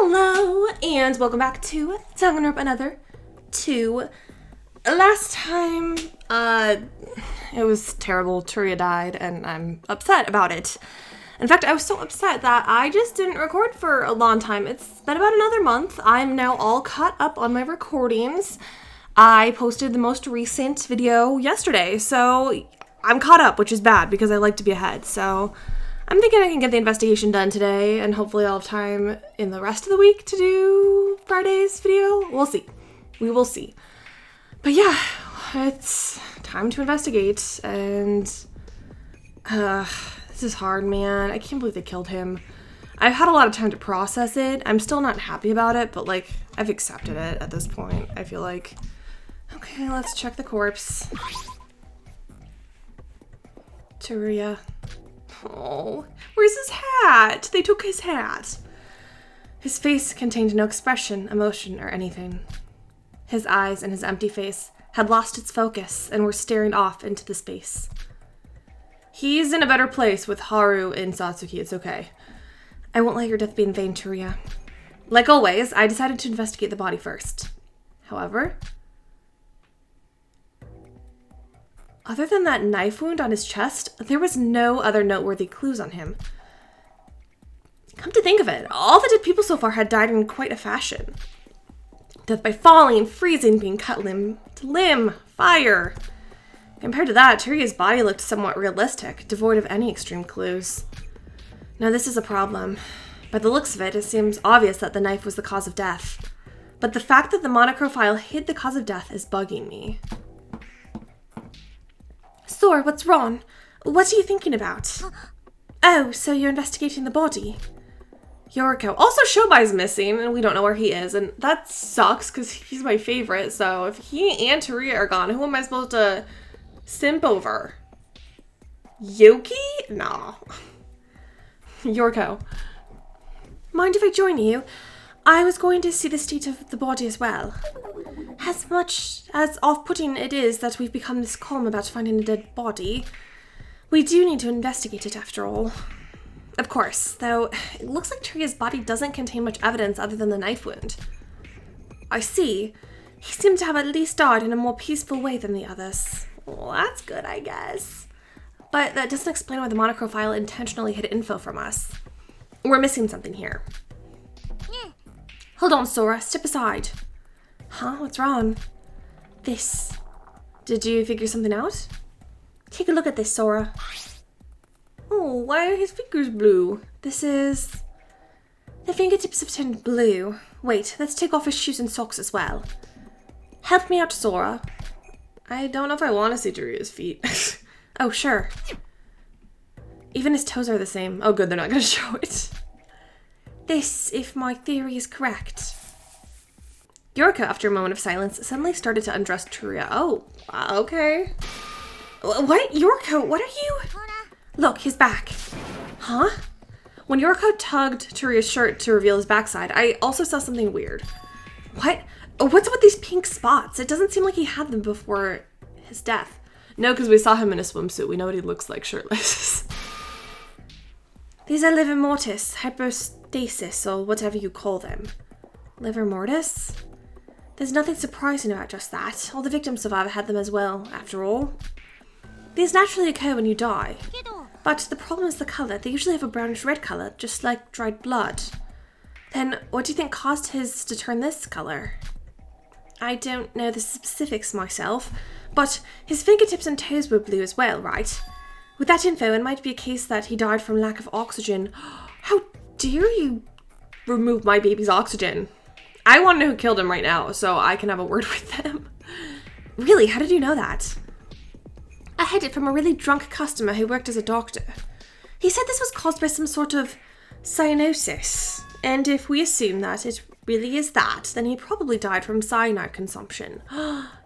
Hello, and welcome back to Danganronpa another 2. Last time, it was terrible. Turia died, and I'm upset about it. In fact, I was so upset that I just didn't record for a long time. It's been about another month. I'm now all caught up on my recordings. I posted the most recent video yesterday, so I'm caught up, which is bad because I like to be ahead. So I'm thinking I can get the investigation done today, and hopefully I'll have time in the rest of the week to do Friday's video. We'll see. We will see. But yeah, it's time to investigate, and this is hard, man. I can't believe they killed him. I've had a lot of time to process it. I'm still not happy about it, but like, I've accepted it at this point, I feel like. Okay, let's check the corpse. Turia. Oh, where's his hat? They took his hat. His face contained no expression, emotion, or anything. His eyes and his empty face had lost its focus and were staring off into the space. He's in a better place with Haru and Satsuki, it's okay. I won't let your death be in vain, Turia. Like always, I decided to investigate the body first. However, other than that knife wound on his chest, there was no other noteworthy clues on him. Come to think of it, all the dead people so far had died in quite a fashion. Death by falling, freezing, being cut limb to limb, fire. Compared to that, Turia's body looked somewhat realistic, devoid of any extreme clues. Now this is a problem. By the looks of it, it seems obvious that the knife was the cause of death. But the fact that the monochrome file hid the cause of death is bugging me. Sora, what's wrong? What are you thinking about? Oh, so you're investigating the body. Yoriko. Also, Shobai's missing, and we don't know where he is, and that sucks, because he's my favorite, so if he and Turia are gone, who am I supposed to simp over? Yuki? No. Yoriko. Mind if I join you? I was going to see the state of the body as well. As much as off-putting it is that we've become this calm about finding a dead body, we do need to investigate it after all. Of course, though it looks like Turia's body doesn't contain much evidence other than the knife wound. I see. He seemed to have at least died in a more peaceful way than the others. Well, that's good, I guess. But that doesn't explain why the monochrome file intentionally hid info from us. We're missing something here. Hold on, Sora. Step aside. Huh? What's wrong? This. Did you figure something out? Take a look at this, Sora. Oh, why are his fingers blue? This is... The fingertips have turned blue. Wait, let's take off his shoes and socks as well. Help me out, Sora. I don't know if I want to see Turia's feet. Oh, sure. Even his toes are the same. Oh, good, they're not going to show it. This, if my theory is correct. Yoriko, after a moment of silence, suddenly started to undress Turia. Oh, okay. What? Yoriko, what are you? Look, he's back. Huh? When Yoriko tugged Turia's shirt to reveal his backside, I also saw something weird. What? What's up with these pink spots? It doesn't seem like he had them before his death. No, because we saw him in a swimsuit. We know what he looks like shirtless. These are livor mortis, hypostasis, or whatever you call them. Livor mortis? There's nothing surprising about just that. All the victims survivor had them as well, after all. These naturally occur when you die. But the problem is the color. They usually have a brownish red color, just like dried blood. Then, what do you think caused his to turn this color? I don't know the specifics myself, but his fingertips and toes were blue as well, right? With that info, it might be a case that he died from lack of oxygen. How dare you remove my baby's oxygen? I want to know who killed him right now, so I can have a word with them. Really? How did you know that? I heard it from a really drunk customer who worked as a doctor. He said this was caused by some sort of cyanosis, and if we assume that it really is that, then he probably died from cyanide consumption.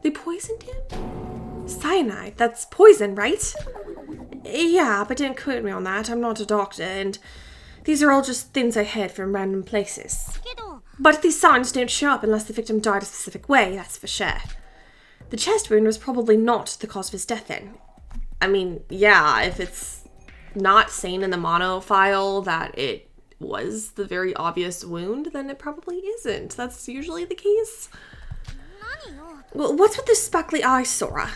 They poisoned him? Cyanide? That's poison, right? Yeah, but don't quote me on that. I'm not a doctor, and these are all just things I heard from random places. But these signs don't show up unless the victim died a specific way, that's for sure. The chest wound was probably not the cause of his death then. I mean, yeah, if it's not saying in the mono file that it was the very obvious wound, then it probably isn't. That's usually the case. Well, what's with the sparkly eyes, Sora?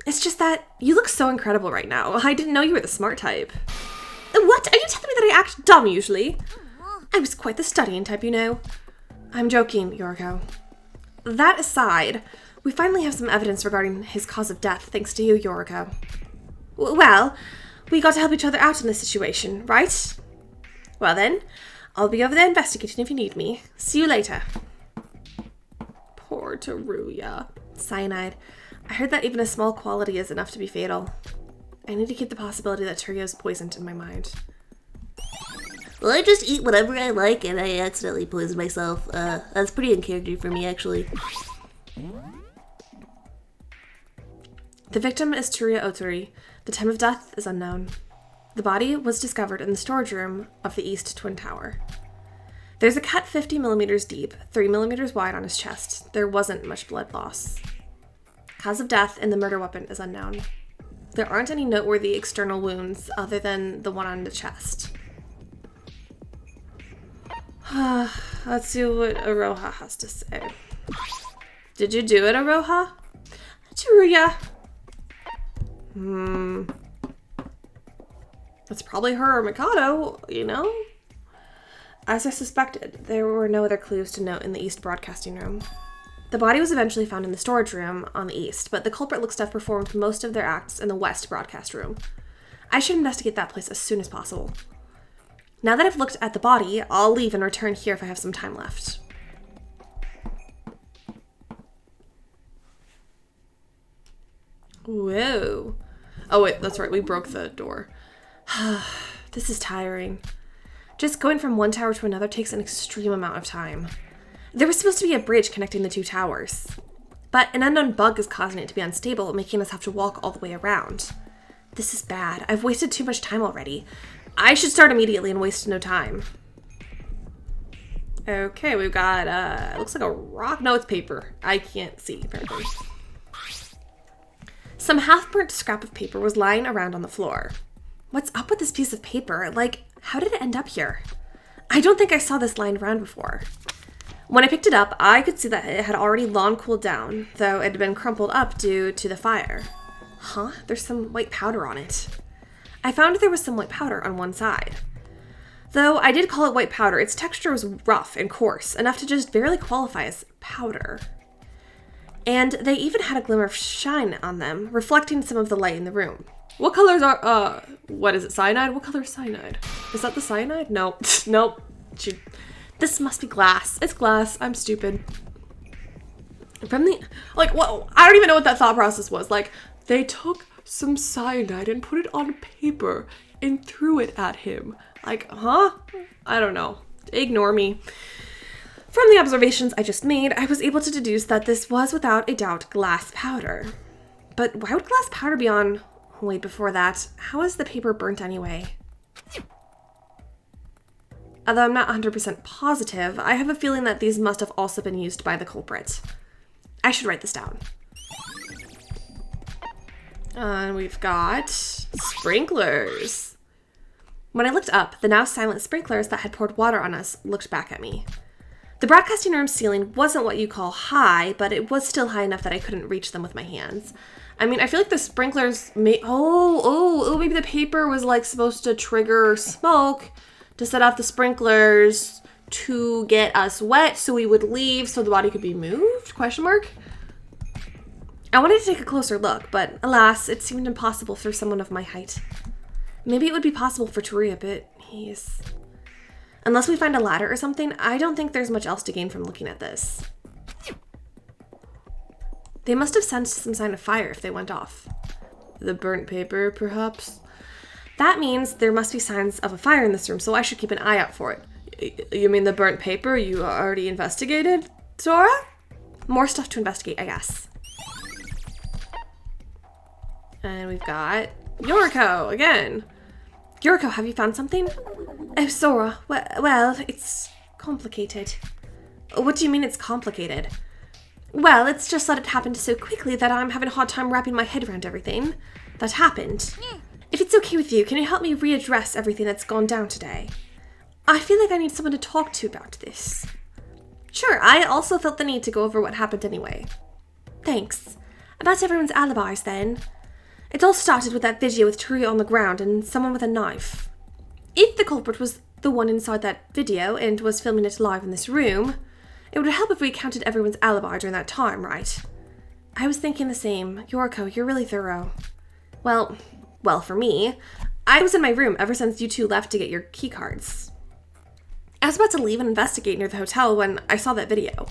It's just that you look so incredible right now. I didn't know you were the smart type. What? Are you telling me that I act dumb usually? I was quite the studying type, you know. I'm joking, Yoriko. That aside, we finally have some evidence regarding his cause of death, thanks to you, Yoriko. Well, we got to help each other out in this situation, right? Well then, I'll be over there investigating if you need me. See you later. Poor Teruya. Cyanide. I heard that even a small quantity is enough to be fatal. I need to keep the possibility that Teruya is poisoned in my mind. Well, I just eat whatever I like and I accidentally poisoned myself. That's pretty in character for me, actually. The victim is Teruya Otori. The time of death is unknown. The body was discovered in the storage room of the East Twin Tower. There's a cut 50 millimeters deep, 3 millimeters wide on his chest. There wasn't much blood loss. Cause of death and the murder weapon is unknown. There aren't any noteworthy external wounds other than the one on the chest. Let's see what Aroha has to say. Did you do it, Aroha? Teruya. That's probably her or Mikado, you know? As I suspected, there were no other clues to note in the East broadcasting room. The body was eventually found in the storage room on the East, but the culprit looks to have performed most of their acts in the West broadcast room. I should investigate that place as soon as possible. Now that I've looked at the body, I'll leave and return here if I have some time left. Whoa. Oh wait, that's right, we broke the door. This is tiring. Just going from one tower to another takes an extreme amount of time. There was supposed to be a bridge connecting the two towers, but an unknown bug is causing it to be unstable, making us have to walk all the way around. This is bad. I've wasted too much time already. I should start immediately and waste no time. Okay, we've got, it looks like a rock. No, it's paper. I can't see, apparently. Some half-burnt scrap of paper was lying around on the floor. What's up with this piece of paper? Like, how did it end up here? I don't think I saw this lying around before. When I picked it up, I could see that it had already long cooled down, though it had been crumpled up due to the fire. Huh? There's some white powder on it. I found there was some white powder on one side. Though I did call it white powder, its texture was rough and coarse, enough to just barely qualify as powder. And they even had a glimmer of shine on them, reflecting some of the light in the room. What colors are, what is it, cyanide? What color is cyanide? Is that the cyanide? No. Nope. This must be glass. It's glass. I'm stupid. From the, like, whoa, I don't even know what that thought process was. Like, they took some cyanide and put it on paper and threw it at him. Like, huh? I don't know. Ignore me. From the observations I just made, I was able to deduce that this was without a doubt glass powder. But why would glass powder be on... Wait, before that, how is the paper burnt anyway? Although I'm not 100% positive, I have a feeling that these must have also been used by the culprit. I should write this down. And we've got sprinklers. When I looked up, the now silent sprinklers that had poured water on us looked back at me. The broadcasting room ceiling wasn't what you call high, but it was still high enough that I couldn't reach them with my hands. I mean, I feel like the sprinklers may... Oh, maybe the paper was like supposed to trigger smoke to set off the sprinklers to get us wet so we would leave so the body could be moved? Question mark? I wanted to take a closer look, but alas, it seemed impossible for someone of my height. Maybe it would be possible for Teruya, but he's... Unless we find a ladder or something, I don't think there's much else to gain from looking at this. They must have sensed some sign of fire if they went off. The burnt paper, perhaps? That means there must be signs of a fire in this room, so I should keep an eye out for it. You mean the burnt paper you already investigated, Sora? More stuff to investigate, I guess. And we've got Yoriko again. Yoriko, have you found something? Oh, Sora. Well, it's complicated. What do you mean it's complicated? Well, it's just that it happened so quickly that I'm having a hard time wrapping my head around everything that happened. If it's okay with you, can you help me readdress everything that's gone down today? I feel like I need someone to talk to about this. Sure, I also felt the need to go over what happened anyway. Thanks. About everyone's alibis then. It all started with that video with Taria on the ground and someone with a knife. If the culprit was the one inside that video and was filming it live in this room, it would help if we counted everyone's alibi during that time, right? I was thinking the same. Yoriko, you're really thorough. Well, for me, I was in my room ever since you two left to get your keycards. I was about to leave and investigate near the hotel when I saw that video.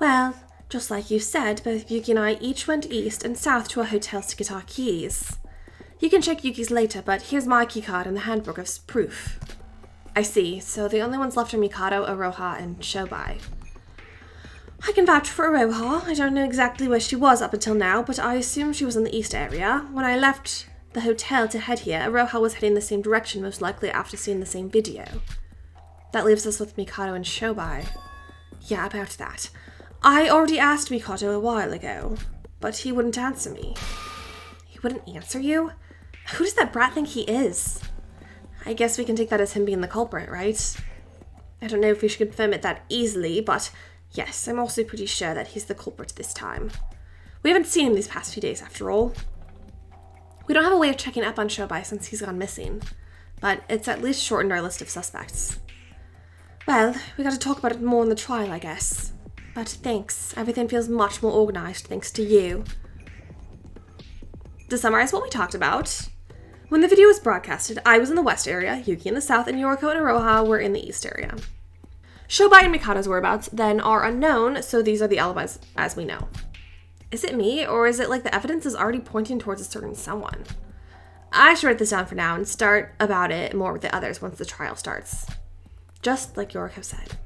Well, just like you said, both Yuki and I each went east and south to our hotels to get our keys. You can check Yuki's later, but here's my keycard and the handbook as proof. I see, so the only ones left are Mikado, Aroha, and Shobai. I can vouch for Aroha. I don't know exactly where she was up until now, but I assume she was in the east area. When I left the hotel to head here, Aroha was heading the same direction, most likely after seeing the same video. That leaves us with Mikado and Shobai. Yeah, about that. I already asked Mikado a while ago, but he wouldn't answer me. He wouldn't answer you? Who does that brat think he is? I guess we can take that as him being the culprit, right? I don't know if we should confirm it that easily, but yes, I'm also pretty sure that he's the culprit this time. We haven't seen him these past few days, after all. We don't have a way of checking up on Shobai since he's gone missing, but it's at least shortened our list of suspects. Well, we got to talk about it more in the trial, I guess. But thanks, everything feels much more organized thanks to you. To summarize what we talked about, when the video was broadcasted, I was in the west area, Yuki in the south, and Yoriko and Aroha were in the east area. Shobai and Mikado's whereabouts then are unknown, so these are the alibis as we know. Is it me, or is it like the evidence is already pointing towards a certain someone? I should write this down for now and start about it more with the others once the trial starts. Just like Yoriko said.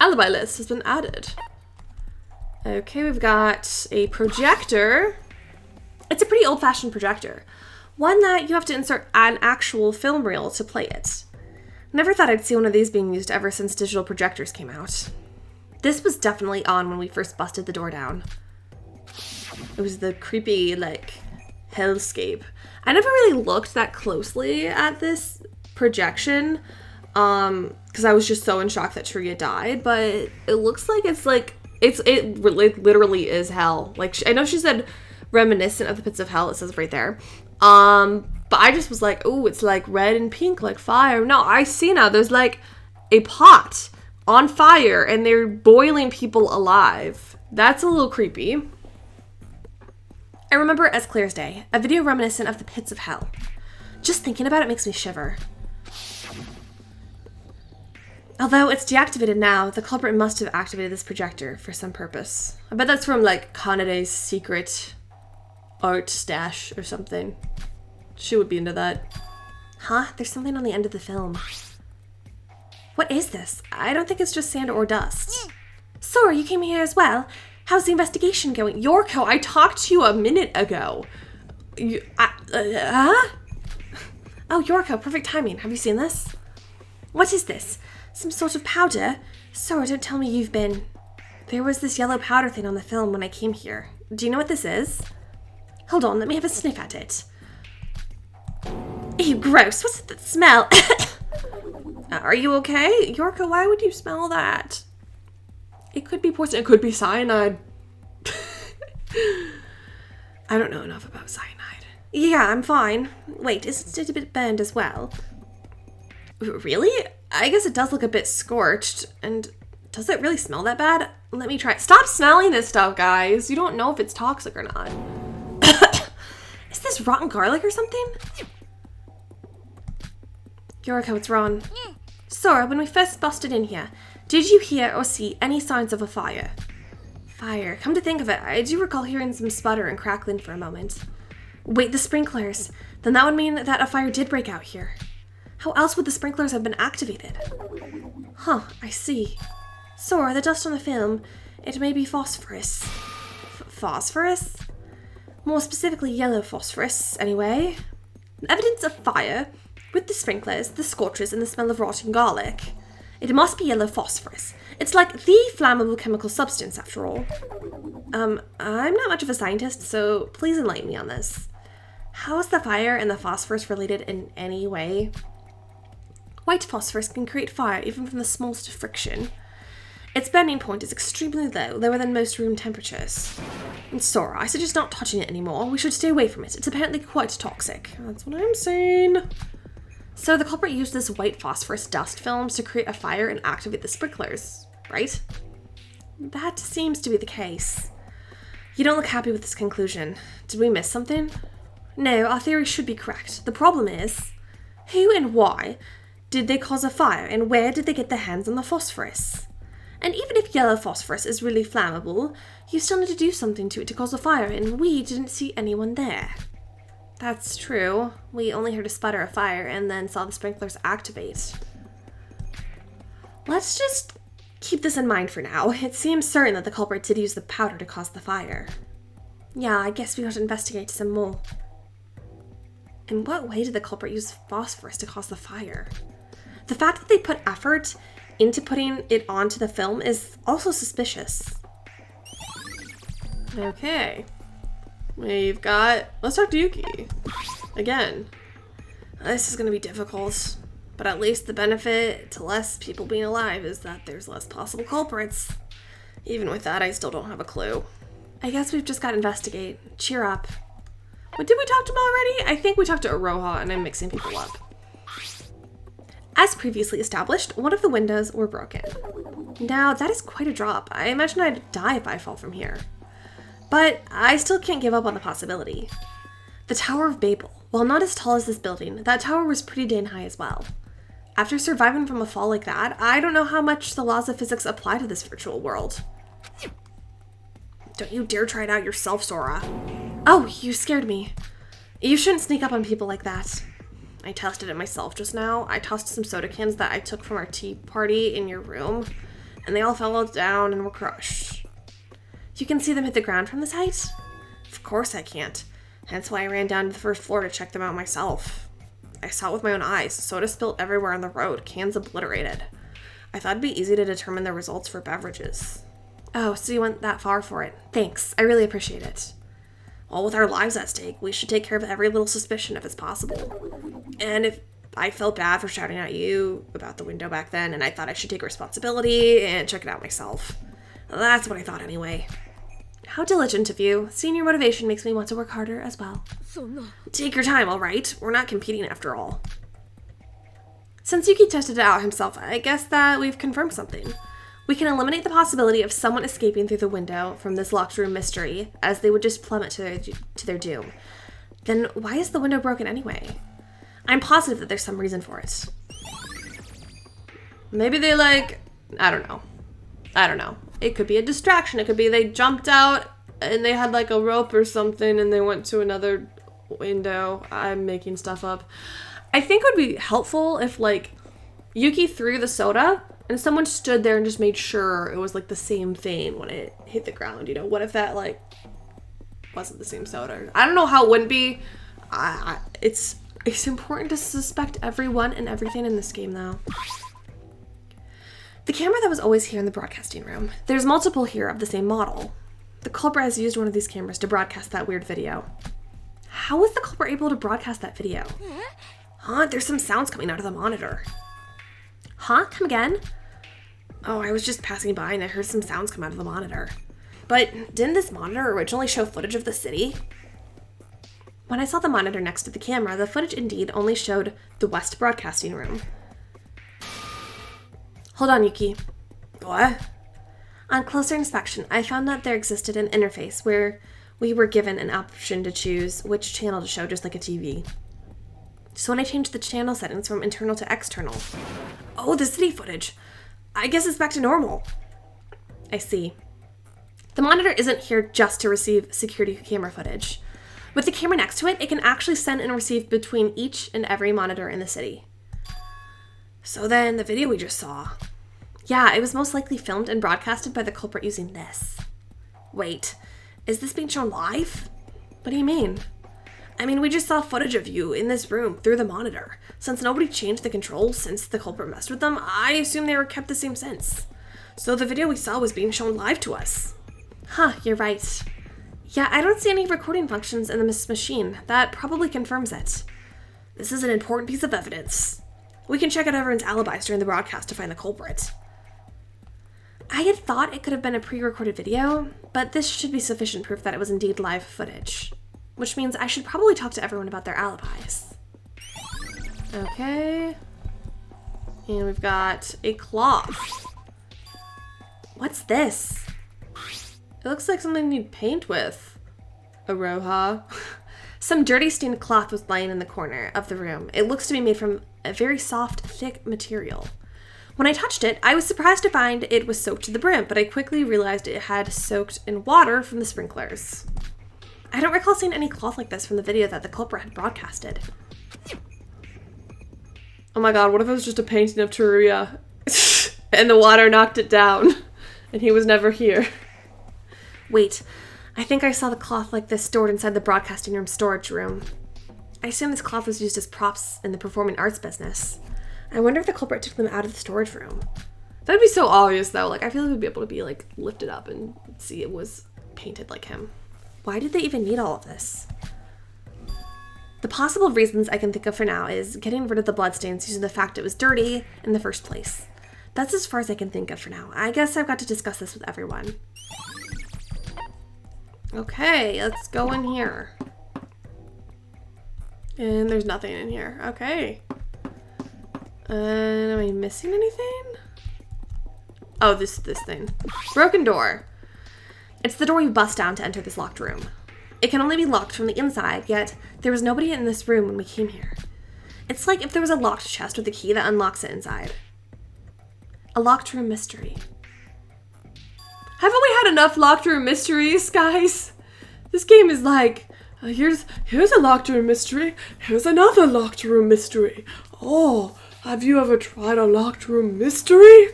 Alibi list has been added. Okay, we've got a projector. It's a pretty old-fashioned projector. One that you have to insert an actual film reel to play it. Never thought I'd see one of these being used ever since digital projectors came out. This was definitely on when we first busted the door down. It was the creepy, hellscape. I never really looked that closely at this projection, because I was just so in shock that Taria died, but it looks like it literally is hell. I know she said reminiscent of the pits of hell, it says right there. But I just was like, oh, it's red and pink, like fire. No, I see now, there's a pot on fire and they're boiling people alive. That's a little creepy. I remember it as clear as day, a video reminiscent of the pits of hell. Just thinking about it makes me shiver. Although it's deactivated now, the culprit must have activated this projector for some purpose. I bet that's from Kanade's secret art stash or something. She would be into that. Huh? There's something on the end of the film. What is this? I don't think it's just sand or dust. Sora, you came here as well. How's the investigation going? Yoriko, I talked to you a minute ago. Oh, Yoriko, perfect timing. Have you seen this? What is this? Some sort of powder? Sora, don't tell me you've been... There was this yellow powder thing on the film when I came here. Do you know what this is? Hold on, let me have a sniff at it. Ew, gross. What's that smell? Are you okay? Yoriko, why would you smell that? It could be poison. It could be cyanide. I don't know enough about cyanide. Yeah, I'm fine. Wait, isn't it a bit burned as well? Really? I guess it does look a bit scorched. And does it really smell that bad? Let me try. Stop smelling this stuff, guys. You don't know if it's toxic or not. Is this rotten garlic or something? Yoriko, what's wrong? Sora, when we first busted in here, did you hear or see any signs of a fire? Fire. Come to think of it, I do recall hearing some sputter and crackling for a moment. Wait, the sprinklers. Then that would mean that a fire did break out here. How else would the sprinklers have been activated? Huh, I see. Sora, the dust on the film, it may be phosphorus. Phosphorus? More specifically, yellow phosphorus, anyway. Evidence of fire, with the sprinklers, the scorches, and the smell of rotting garlic. It must be yellow phosphorus. It's like the flammable chemical substance, after all. I'm not much of a scientist, so please enlighten me on this. How is the fire and the phosphorus related in any way? White phosphorus can create fire even from the smallest of friction. Its burning point is extremely low, lower than most room temperatures. And Sora, I suggest not touching it anymore. We should stay away from it. It's apparently quite toxic. That's what I'm saying. So the culprit used this white phosphorus dust films to create a fire and activate the sprinklers, right? That seems to be the case. You don't look happy with this conclusion. Did we miss something? No, our theory should be correct. The problem is, who and why did they cause a fire, and where did they get their hands on the phosphorus? And even if yellow phosphorus is really flammable, you still need to do something to it to cause a fire, and we didn't see anyone there. That's true. We only heard a sputter of fire and then saw the sprinklers activate. Let's just keep this in mind for now. It seems certain that the culprit did use the powder to cause the fire. Yeah, I guess we ought to investigate some more. In what way did the culprit use phosphorus to cause the fire? The fact that they put effort into putting it onto the film is also suspicious. Okay. Let's talk to Yuki. Again. This is going to be difficult, but at least the benefit to less people being alive is that there's less possible culprits. Even with that, I still don't have a clue. I guess we've just got to investigate. Cheer up. What, did we talk to him already? I think we talked to Aroha and I'm mixing people up. As previously established, one of the windows were broken. Now, that is quite a drop. I imagine I'd die if I fall from here. But I still can't give up on the possibility. The Tower of Babel. While not as tall as this building, that tower was pretty dang high as well. After surviving from a fall like that, I don't know how much the laws of physics apply to this virtual world. Don't you dare try it out yourself, Sora. Oh, you scared me. You shouldn't sneak up on people like that. I tested it myself just now. I tossed some soda cans that I took from our tea party in your room, and they all fell down and were crushed. You can see them hit the ground from this height? Of course I can't. Hence why I ran down to the first floor to check them out myself. I saw it with my own eyes. Soda spilled everywhere on the road, cans obliterated. I thought it'd be easy to determine the results for beverages. Oh, so you went that far for it. Thanks, I really appreciate it. Well, with our lives at stake, we should take care of every little suspicion if it's possible. And if I felt bad for shouting at you about the window back then, and I thought I should take responsibility and check it out myself. That's what I thought anyway. How diligent of you. Seeing your motivation makes me want to work harder as well. Take your time, all right? We're not competing after all. Since Yuki tested it out himself, I guess that we've confirmed something. We can eliminate the possibility of someone escaping through the window from this locked room mystery, as they would just plummet to their doom. Then why is the window broken anyway? I'm positive that there's some reason for it. Maybe they I don't know. It could be a distraction. It could be they jumped out and they had a rope or something and they went to another window. I'm making stuff up. I think it would be helpful if Yuki threw the soda and someone stood there and just made sure it was the same thing when it hit the ground. What if that wasn't the same soda? I don't know how it wouldn't be. It's important to suspect everyone and everything in this game though. The camera that was always here in the broadcasting room. There's multiple here of the same model. The culprit has used one of these cameras to broadcast that weird video. How was the culprit able to broadcast that video? Huh? There's some sounds coming out of the monitor. Huh? Come again? Oh, I was just passing by and I heard some sounds come out of the monitor. But didn't this monitor originally show footage of the city? When I saw the monitor next to the camera, the footage indeed only showed the West broadcasting room. Hold on, Yuki. What? On closer inspection, I found that there existed an interface where we were given an option to choose which channel to show, just like a TV. So when I changed the channel settings from internal to external... Oh, the city footage! I guess it's back to normal. I see. The monitor isn't here just to receive security camera footage. With the camera next to it, it can actually send and receive between each and every monitor in the city. So then, the video we just saw... Yeah, it was most likely filmed and broadcasted by the culprit using this. Wait, is this being shown live? What do you mean? I mean, we just saw footage of you in this room through the monitor. Since nobody changed the controls since the culprit messed with them, I assume they were kept the same since. So the video we saw was being shown live to us. Huh, you're right. Yeah, I don't see any recording functions in this machine. That probably confirms it. This is an important piece of evidence. We can check out everyone's alibis during the broadcast to find the culprit. I had thought it could have been a pre-recorded video, but this should be sufficient proof that it was indeed live footage, which means I should probably talk to everyone about their alibis. Okay. And we've got a cloth. What's this? It looks like something you'd paint with. Aroha. Some dirty stained cloth was lying in the corner of the room. It looks to be made from a very soft, thick material. When I touched it, I was surprised to find it was soaked to the brim, but I quickly realized it had soaked in water from the sprinklers. I don't recall seeing any cloth like this from the video that the culprit had broadcasted. Oh my god, what if it was just a painting of Teruya and the water knocked it down and he was never here? Wait, I think I saw the cloth like this stored inside the broadcasting room storage room. I assume this cloth was used as props in the performing arts business. I wonder if the culprit took them out of the storage room. That'd be so obvious though. Like, I feel like we'd be able to be like lifted up and see it was painted like him. Why did they even need all of this? The possible reasons I can think of for now is getting rid of the bloodstains using the fact it was dirty in the first place. That's as far as I can think of for now. I guess I've got to discuss this with everyone. Okay, let's go in here. And there's nothing in here. Okay. Am I missing anything? Oh, this thing. Broken door. It's the door you bust down to enter this locked room. It can only be locked from the inside, yet there was nobody in this room when we came here. It's like if there was a locked chest with a key that unlocks it inside. A locked room mystery. Haven't we had enough locked room mysteries, guys? This game is like, here's a locked room mystery. Here's another locked room mystery. Oh, have you ever tried a locked room mystery?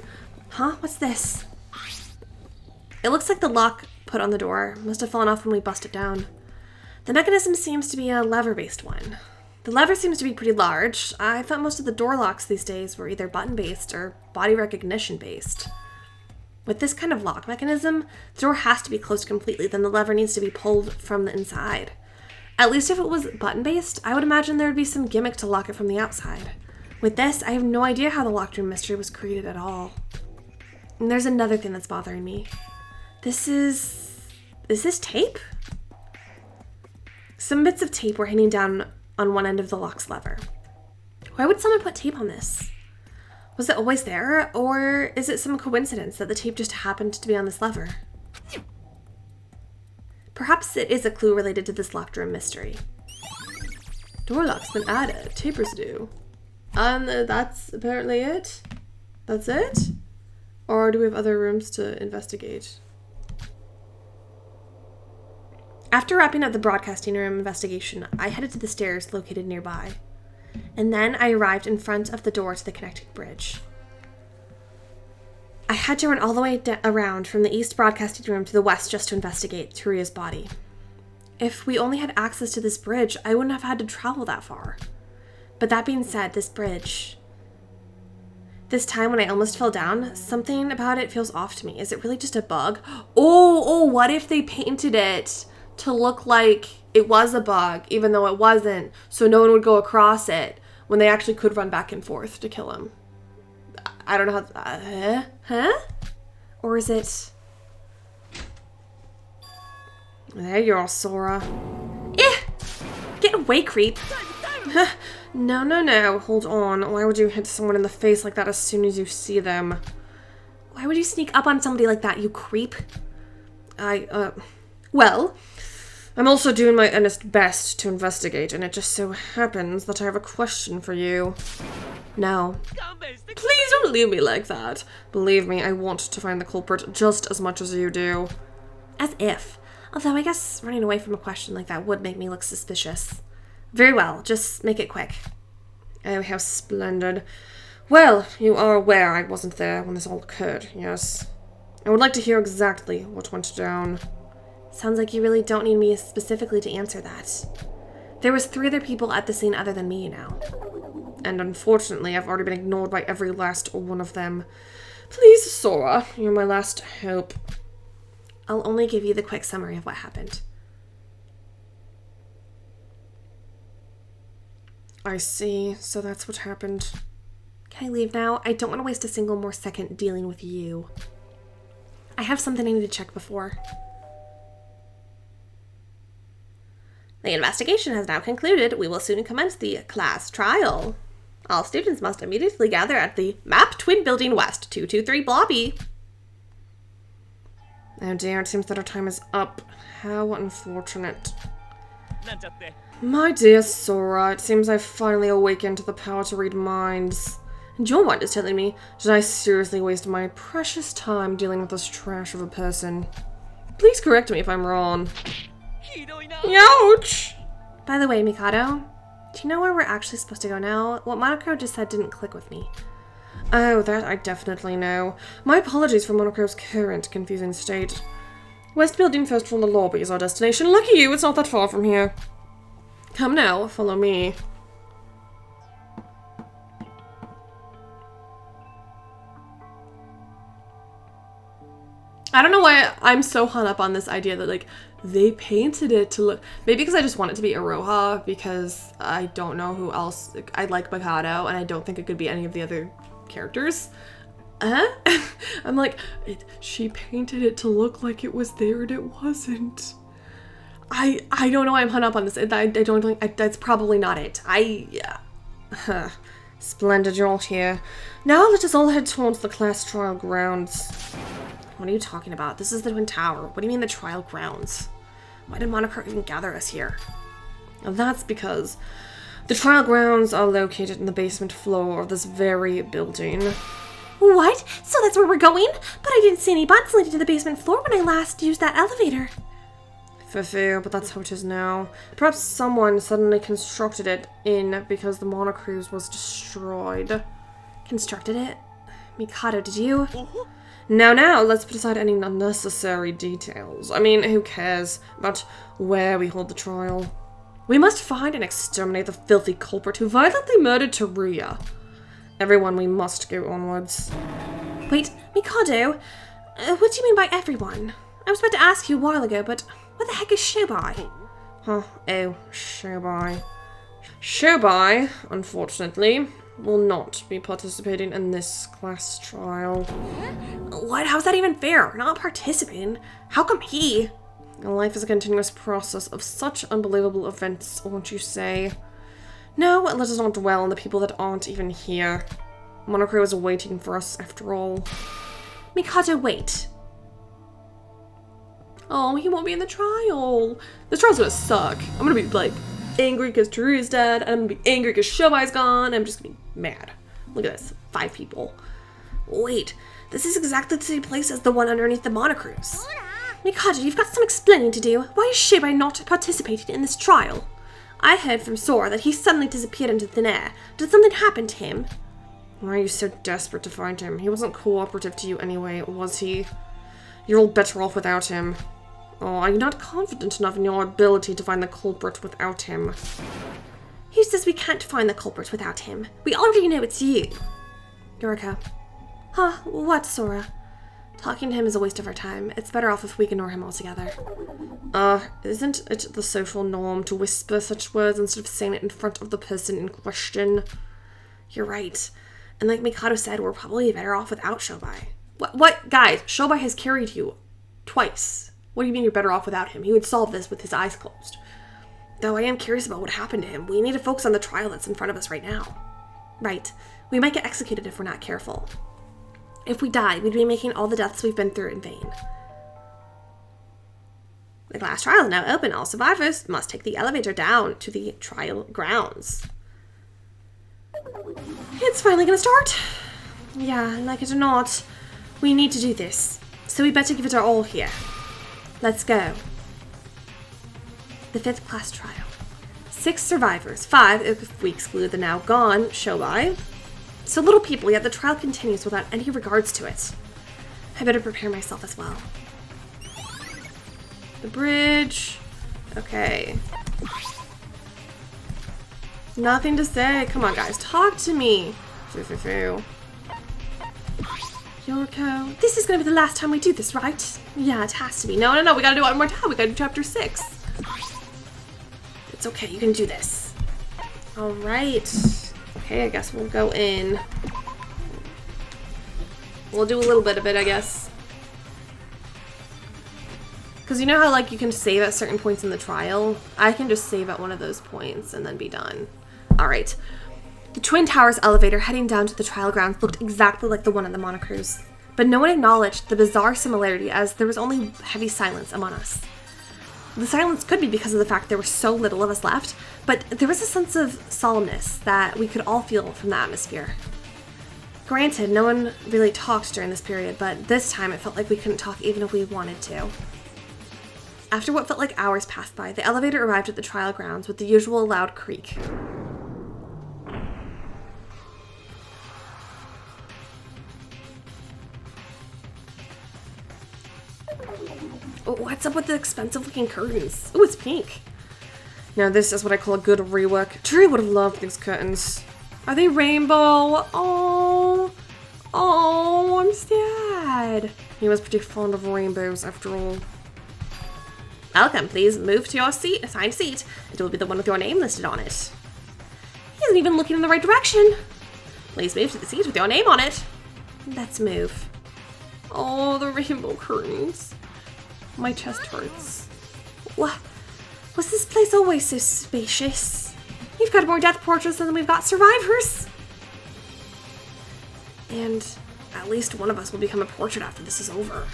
Huh? What's this? It looks like the lock put on the door must have fallen off when we busted down. The mechanism seems to be a lever-based one. The lever seems to be pretty large. I thought most of the door locks these days were either button-based or body recognition-based. With this kind of lock mechanism, the door has to be closed completely, then the lever needs to be pulled from the inside. At least if it was button-based, I would imagine there would be some gimmick to lock it from the outside. With this, I have no idea how the locked room mystery was created at all. And there's another thing that's bothering me. Is this tape? Some bits of tape were hanging down on one end of the lock's lever. Why would someone put tape on this? Was it always there, or is it some coincidence that the tape just happened to be on this lever? Perhaps it is a clue related to this locked room mystery. Door lock's been added. Tape residue. That's apparently it? That's it? Or do we have other rooms to investigate? After wrapping up the broadcasting room investigation, I headed to the stairs located nearby. And then I arrived in front of the door to the connecting bridge. I had to run all the way around from the east broadcasting room to the west just to investigate Turia's body. If we only had access to this bridge, I wouldn't have had to travel that far. But that being said, this bridge... This time when I almost fell down, something about it feels off to me. Is it really just a bug? Oh, what if they painted it to look like it was a bug, even though it wasn't, so no one would go across it when they actually could run back and forth to kill him? I don't know how... huh? Or is it... There you are, Sora. Get away, creep. No. Hold on. Why would you hit someone in the face like that as soon as you see them? Why would you sneak up on somebody like that, you creep? Well, I'm also doing my honest best to investigate, and it just so happens that I have a question for you. No. Please don't leave me like that. Believe me, I want to find the culprit just as much as you do. As if. Although I guess running away from a question like that would make me look suspicious. Very well, just make it quick. Oh, how splendid. Well, you are aware I wasn't there when this all occurred, yes? I would like to hear exactly what went down. Sounds like you really don't need me specifically to answer that. There was 3 other people at the scene other than me now. And unfortunately, I've already been ignored by every last one of them. Please, Sora, you're my last hope. I'll only give you the quick summary of what happened. I see, so that's what happened. Can I leave now? I don't want to waste a single more second dealing with you. I have something I need to check before. The investigation has now concluded. We will soon commence the class trial. All students must immediately gather at the MAP Twin Building West, 223 lobby. Oh dear, it seems that our time is up. How unfortunate. My dear Sora, it seems I've finally awakened to the power to read minds. And your mind is telling me, did I seriously waste my precious time dealing with this trash of a person? Please correct me if I'm wrong. Ouch! By the way, Mikado, do you know where we're actually supposed to go now? What Monocro just said didn't click with me. Oh, that I definitely know. My apologies for Monocro's current confusing state. West Building first from the lobby is our destination. Lucky you, it's not that far from here. Come now, follow me. I don't know why I'm so hung up on this idea that, like, they painted it to look... Maybe because I just want it to be Iroha, because I don't know who else... I like Mikado, and I don't think it could be any of the other characters. I'm like, she painted it to look like it was there, and it wasn't. I don't know why I'm hung up on this. I don't think... that's probably not it. Splendid, you're all here. Now let us all head towards the class trial grounds. What are you talking about? This is the Twin Tower. What do you mean the trial grounds? Why did Monocro even gather us here? Well, that's because the trial grounds are located in the basement floor of this very building. What? So that's where we're going? But I didn't see any buttons leading to the basement floor when I last used that elevator. Fair, but that's how it is now. Perhaps someone suddenly constructed it in because the Monocruise was destroyed. Constructed it? Mikado, did you? Now, let's put aside any unnecessary details. I mean, who cares about where we hold the trial? We must find and exterminate the filthy culprit who violently murdered Teruya. Everyone, we must go onwards. Wait, Mikado, what do you mean by everyone? I was about to ask you a while ago, but what the heck is Shobai? Huh, oh, Shobai. Shobai, unfortunately, will not be participating in this class trial. What? How's that even fair? Not participating? How come he? Life is a continuous process of such unbelievable events, won't you say? No, let us not dwell on the people that aren't even here. Monocro is waiting for us after all. Mikado, wait. Oh, he won't be in the trial. This trial's gonna suck. I'm gonna be, like, angry because Teruya's dead, and I'm gonna be angry because Shobai's gone. I'm just gonna be mad. Look at this. 5 people. Wait, this is exactly the same place as the one underneath the Monocruise. Mikado, you've got some explaining to do. Why is Shobai not participating in this trial? I heard from Sora that he suddenly disappeared into thin air. Did something happen to him? Why are you so desperate to find him? He wasn't cooperative to you anyway, was he? You're all better off without him. Oh, are you not confident enough in your ability to find the culprit without him? Who says we can't find the culprit without him? We already know it's you. Yorika. Huh, what, Sora? Talking to him is a waste of our time. It's better off if we ignore him altogether. Isn't it the social norm to whisper such words instead of saying it in front of the person in question? You're right. And like Mikado said, we're probably better off without Shobai. What? Guys, Shobai has carried you twice. What do you mean you're better off without him? He would solve this with his eyes closed. Though I am curious about what happened to him. We need to focus on the trial that's in front of us right now. Right. We might get executed if we're not careful. If we die, we'd be making all the deaths we've been through in vain. The class trial is now open. All survivors must take the elevator down to the trial grounds. It's finally gonna start. Yeah, like it or not, we need to do this. So we better give it our all here. Let's go. The 5th class trial. 6 survivors. 5 if we exclude the now gone Shobai. So little people, yet the trial continues without any regards to it. I better prepare myself as well. The bridge. Okay. Nothing to say. Come on, guys. Talk to me. Yoriko. This is gonna be the last time we do this, right? Yeah, it has to be. No. We gotta do it one more time. We gotta do chapter 6. It's okay. You can do this. Alright. Okay, I guess we'll go in. We'll do a little bit of it, I guess. Because you know how, like, you can save at certain points in the trial? I can just save at one of those points and then be done. Alright. The Twin Towers elevator heading down to the trial grounds looked exactly like the one at the Monocruise. But no one acknowledged the bizarre similarity as there was only heavy silence among us. The silence could be because of the fact there were so little of us left, but there was a sense of solemnness that we could all feel from the atmosphere. Granted, no one really talked during this period, but this time it felt like we couldn't talk even if we wanted to. After what felt like hours passed by, the elevator arrived at the trial grounds with the usual loud creak. Oh, what's up with the expensive looking curtains? Oh, it's pink. Now this is what I call a good rework. Tree would have loved these curtains. Are they rainbow? Oh, I'm sad. He was pretty fond of rainbows after all. Welcome, please move to your assigned seat. It will be the one with your name listed on it. He isn't even looking in the right direction. Please move to the seat with your name on it. Let's move. Oh, the rainbow curtains. My chest hurts. What? Was this place always so spacious? We've got more death portraits than we've got survivors. And at least one of us will become a portrait after this is over.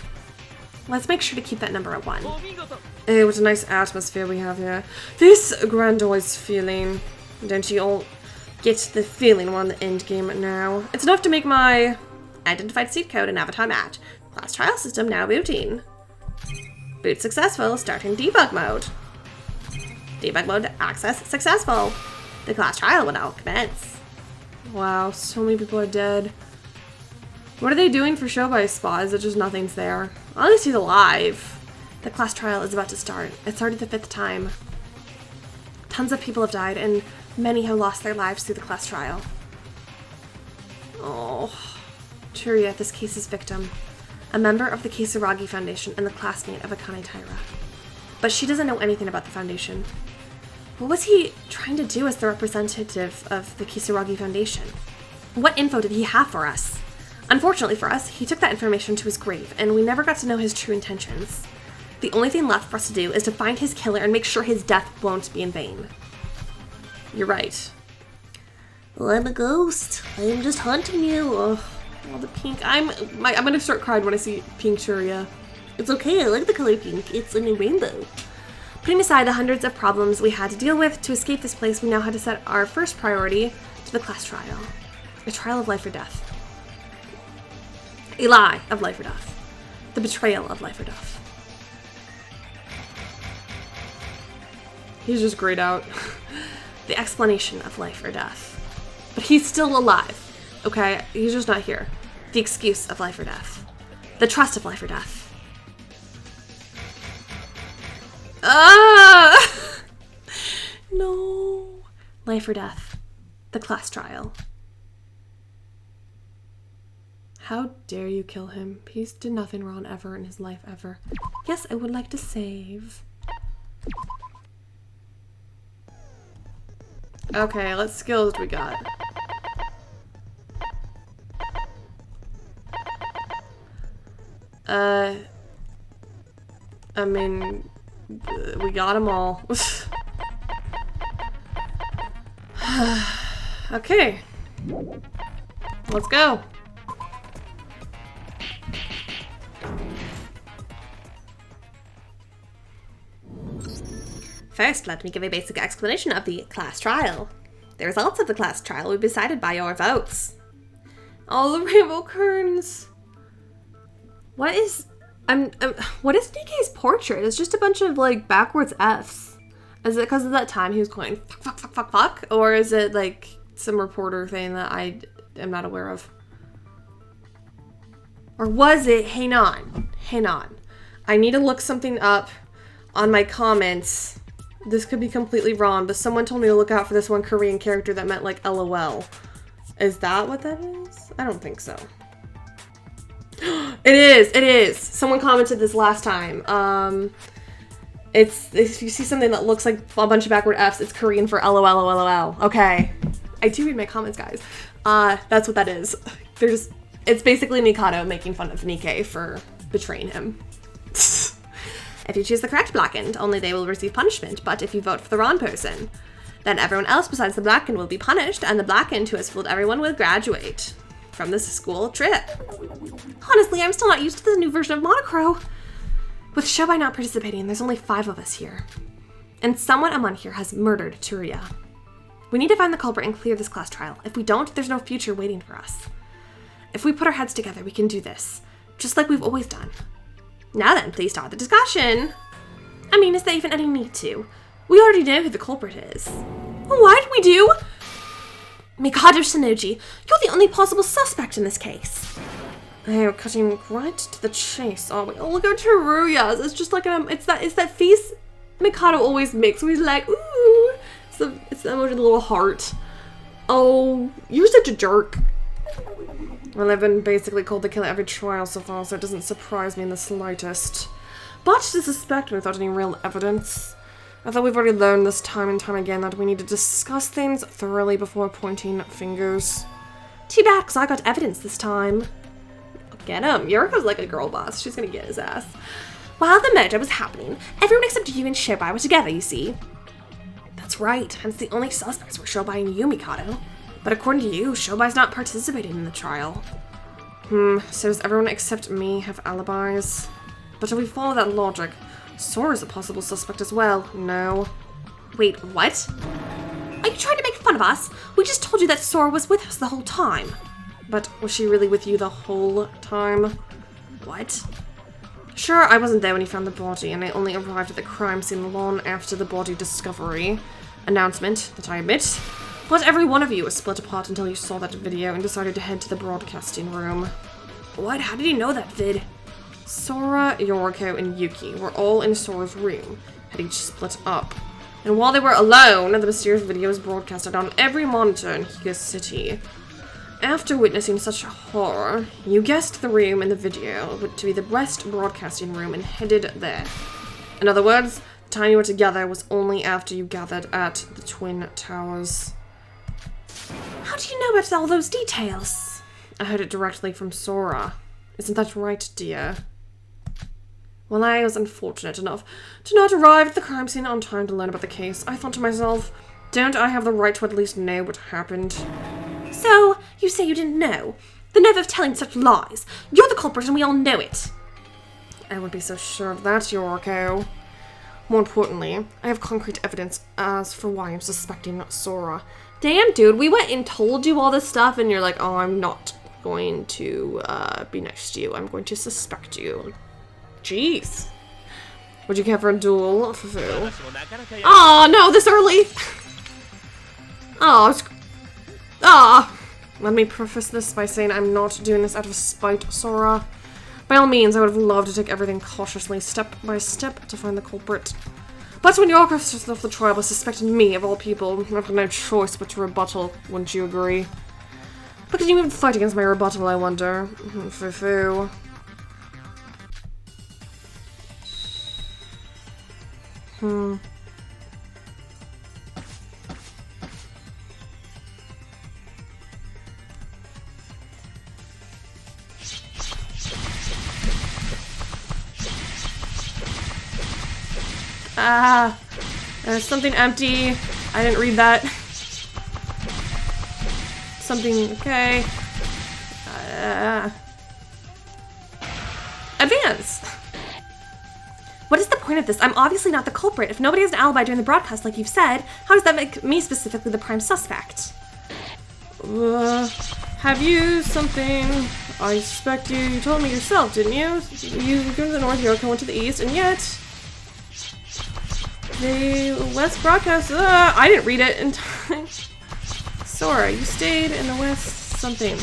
Let's make sure to keep that number at 1. Hey, what a nice atmosphere we have here. This grandiose feeling. Don't you all get the feeling we're on the end game now? It's enough to make my identified seat code and avatar match. Class trial system now booting. Boot successful, starting debug mode. Debug mode access successful. The class trial will now commence. Wow, so many people are dead. What are they doing for show by Spa? Is it just nothing's there? At least he's alive. The class trial is about to start. It's already the 5th time. Tons of people have died, and many have lost their lives through the class trial. Oh, Churia, this case's victim. A member of the Kisaragi Foundation and the classmate of Akane Taira. But she doesn't know anything about the Foundation. What was he trying to do as the representative of the Kisaragi Foundation? What info did he have for us? Unfortunately for us, he took that information to his grave, and we never got to know his true intentions. The only thing left for us to do is to find his killer and make sure his death won't be in vain. You're right. Well, I'm a ghost. I'm just hunting you. Oh, the pink. I'm gonna start crying when I see pink Churia. It's okay, I like the color pink. It's a new rainbow. Putting aside the hundreds of problems we had to deal with to escape this place, we now had to set our first priority to the class trial. A trial of life or death. A lie of life or death. The betrayal of life or death. He's just grayed out. The explanation of life or death. But he's still alive, okay? He's just not here. The excuse of life or death. The trust of life or death. Ah! No. Life or death. The class trial. How dare you kill him? He's did nothing wrong ever in his life ever. Yes, I would like to save. Okay, what skills do we got? I mean, we got them all. Okay. Let's go. First, let me give a basic explanation of the class trial. The results of the class trial will be decided by your votes. All the rainbow curtains. What is DK's portrait? It's just a bunch of like backwards F's. Is it because of that time he was going fuck, fuck, fuck, fuck, fuck? Or is it like some reporter thing that I am not aware of? Or was it, hang on. I need to look something up on my comments. This could be completely wrong, but someone told me to look out for this one Korean character that meant like LOL. Is that what that is? I don't think so. It is. Someone commented this last time. It's if you see something that looks like a bunch of backward F's, it's Korean for LOL. Okay. I do read my comments, guys. That's what that is. They're just It's basically Mikado making fun of Nikkei for betraying him. If you choose the correct blackened, only they will receive punishment, but if you vote for the wrong person, then everyone else besides the blackened will be punished, and the blackened who has fooled everyone will graduate from this school trip. Honestly, I'm still not used to the new version of Monocro. With Shobai not participating, there's only 5 of us here. And someone among here has murdered Turia. We need to find the culprit and clear this class trial. If we don't, there's no future waiting for us. If we put our heads together, we can do this. Just like we've always done. Now then, please start the discussion. I mean, is there even any need to? We already know who the culprit is. What? We do? Mikado Shinoji, you're the only possible suspect in this case. Oh, cutting right to the chase, are we? Oh, look at Teruya's. It's just like it's that face Mikado always makes where he's like, ooh. It's the emoji, the little heart. Oh, you're such a jerk. Well, I've been basically called the killer every trial so far, so it doesn't surprise me in the slightest. But to suspect me without any real evidence. I thought we've already learned this time and time again that we need to discuss things thoroughly before pointing fingers. Too bad, because I got evidence this time. Get him. Yoriko's like a girl boss. She's gonna get his ass. While the murder was happening, everyone except you and Shobai were together, you see. That's right, hence the only suspects were Shobai and you, Mikado. But according to you, Shobai's not participating in the trial. So does everyone except me have alibis? But if we follow that logic, Sora's a possible suspect as well. No. Wait, what? Are you trying to make fun of us? We just told you that Sora was with us the whole time. But was she really with you the whole time? What? Sure, I wasn't there when he found the body, and I only arrived at the crime scene long after the body discovery announcement, that I admit. But every one of you was split apart until you saw that video and decided to head to the broadcasting room. What? How did you know that vid? Sora, Yoriko, and Yuki were all in Sora's room, had each split up. And while they were alone, the mysterious video was broadcasted on every monitor in Higa City. After witnessing such horror, you guessed the room in the video to be the West Broadcasting Room and headed there. In other words, the time you were together was only after you gathered at the Twin Towers. How do you know about all those details? I heard it directly from Sora. Isn't that right, dear? When I was unfortunate enough to not arrive at the crime scene on time to learn about the case, I thought to myself, don't I have the right to at least know what happened? So, you say you didn't know? The nerve of telling such lies. You're the culprit and we all know it. I wouldn't be so sure of that, Yoriko. More importantly, I have concrete evidence as for why I'm suspecting Sora. Damn, dude, we went and told you all this stuff and you're like, oh, I'm not going to be nice to you. I'm going to suspect you. Jeez. Would you care for a duel? Oh, no, this early. Let me preface this by saying I'm not doing this out of spite, Sora. By all means, I would have loved to take everything cautiously, step by step, to find the culprit. But when Yoriko started off the trial by suspecting me, of all people, I had no choice but to rebuttal, wouldn't you agree? But can you even fight against my rebuttal, I wonder? Foo-foo. There's something empty. I didn't read that. Something, okay. Advance! What is the point of this? I'm obviously not the culprit. If nobody has an alibi during the broadcast like you've said, how does that make me specifically the prime suspect? Have you something? I suspect you told me yourself, didn't you? You go to the north, Yoriko went to the east, and yet... The West broadcast, I didn't read it in time. Sora, you stayed in the West something.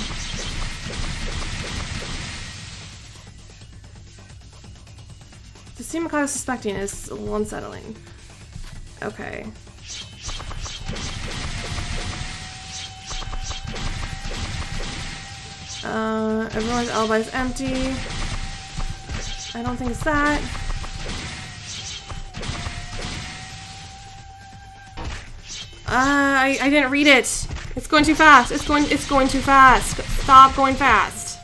To see Mikado suspecting is a little unsettling. Okay. Everyone's alibi is empty. I don't think it's that. I didn't read it. It's going too fast. It's going too fast. Stop going fast.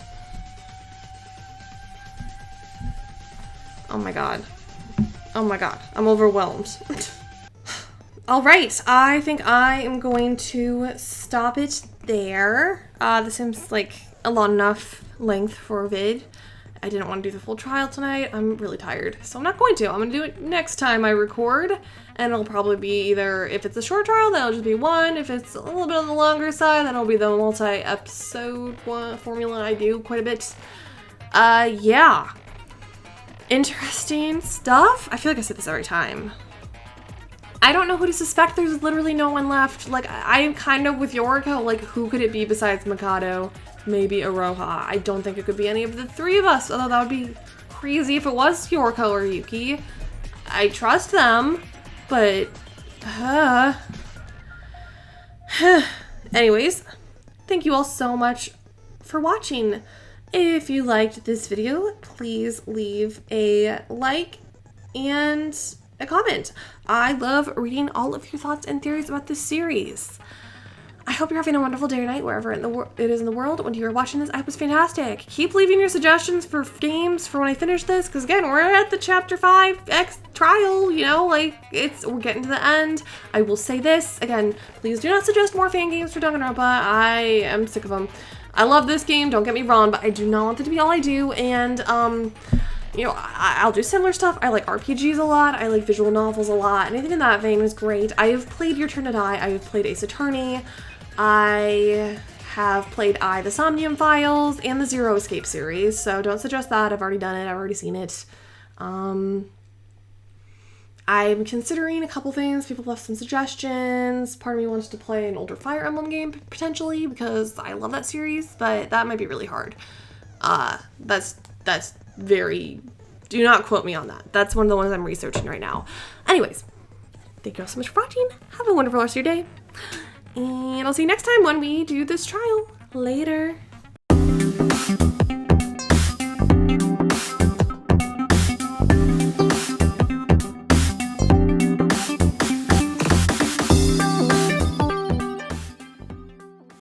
Oh my god. Oh my god. I'm overwhelmed. Alright, I think I am going to stop it there. This seems like a long enough length for a vid. I didn't want to do the full trial tonight. I'm really tired, so I'm not going to. I'm going to do it next time I record, and it'll probably be either, if it's a short trial, then it'll just be one. If it's a little bit on the longer side, then it'll be the multi-episode formula I do quite a bit. Yeah. Interesting stuff. I feel like I say this every time. I don't know who to suspect. There's literally no one left. Like, I am kind of with Yoriko. Like, who could it be besides Mikado? Maybe Aroha. I don't think it could be any of the three of us, although that would be crazy if it was Yoriko or Yuki. I trust them, but... Anyways, thank you all so much for watching. If you liked this video, please leave a like and a comment. I love reading all of your thoughts and theories about this series. I hope you're having a wonderful day or night wherever it is in the world. When you're watching this, I was fantastic. Keep leaving your suggestions for games for when I finish this, because again, we're at the chapter 5X trial, you know, like, we're getting to the end. I will say this, again, please do not suggest more fan games for Danganronpa. I am sick of them. I love this game, don't get me wrong, but I do not want it to be all I do, and, you know, I'll do similar stuff. I like RPGs a lot. I like visual novels a lot. Anything in that vein is great. I have played Your Turn to Die. I have played Ace Attorney. I have played The Somnium Files and the Zero Escape series, so don't suggest that. I've already done it. I've already seen it. I'm considering a couple things. People left some suggestions. Part of me wants to play an older Fire Emblem game, potentially, because I love that series, but that might be really hard. That's very... Do not quote me on that. That's one of the ones I'm researching right now. Anyways, thank you all so much for watching. Have a wonderful rest of your day. And I'll see you next time when we do this trial. Later.